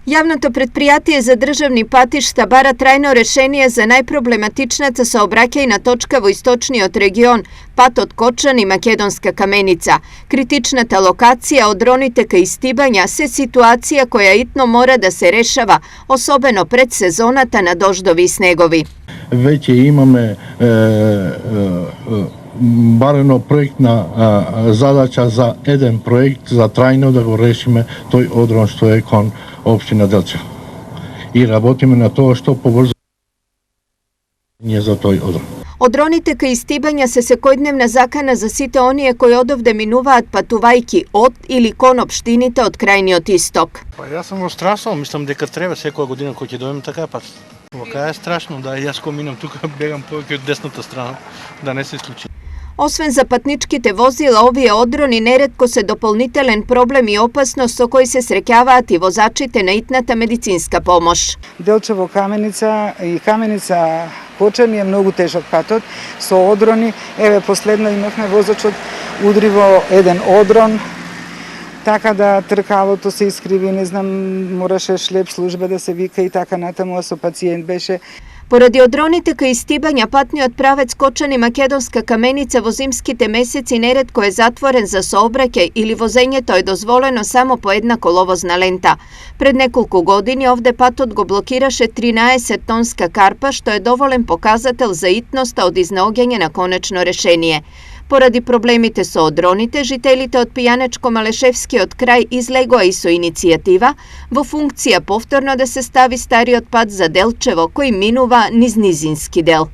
Јавното предпријатие за државни патишта бара трајно решение за најпроблематичната саобраќајна точка во источниот регион, патот Кочани Македонска Каменица. Критичната локација од дроните кај Стибања се ситуација која итно мора да се решава, особено пред сезоната на дождови и снегови. Веќе имаме барено проектна задача за еден проект за трајно да го решиме тој одрон што е кон општина Делчево. И работиме на тоа што побрзо за тој одрон. Одроните кај Стибања се секојдневна закана за сите оние кои одовде минуваат патувајки од или кон општините од крајниот исток. Па јас сум во страшно, мислам дека треба секоја година кој ќе дојдем така па вака е страшно да јас кога минам тука бегам повеќе од десната страна да не се случи. Освен за патничките возила, овие одрони неретко се дополнителен проблем и опасност со кој се среќаваат и возачите на итната медицинска помош. Делчево Каменица и Каменица Кочани е многу тежок патот со одрони. Еве последно имавме возачот удри во еден одрон, така да тркалото се искриви, не знам, мораше шлеп служба да се вика и така натаму, со пациент беше. Поради одроните кај Стибања, патниот правец Кочани Македонска Каменица во зимските месеци неретко е затворен за сообраќај или возењето е дозволено само по една коловозна лента. Пред неколку години овде патот го блокираше 13 тонска карпа, што е доволен показател за итноста од изнаоѓање на конечно решение. Поради проблемите со одроните, жителите од Пијанечко-Малешевскиот крај излегоа и со иницијатива во функција повторно да се стави стариот пат за Делчево кој минува низ низински дел.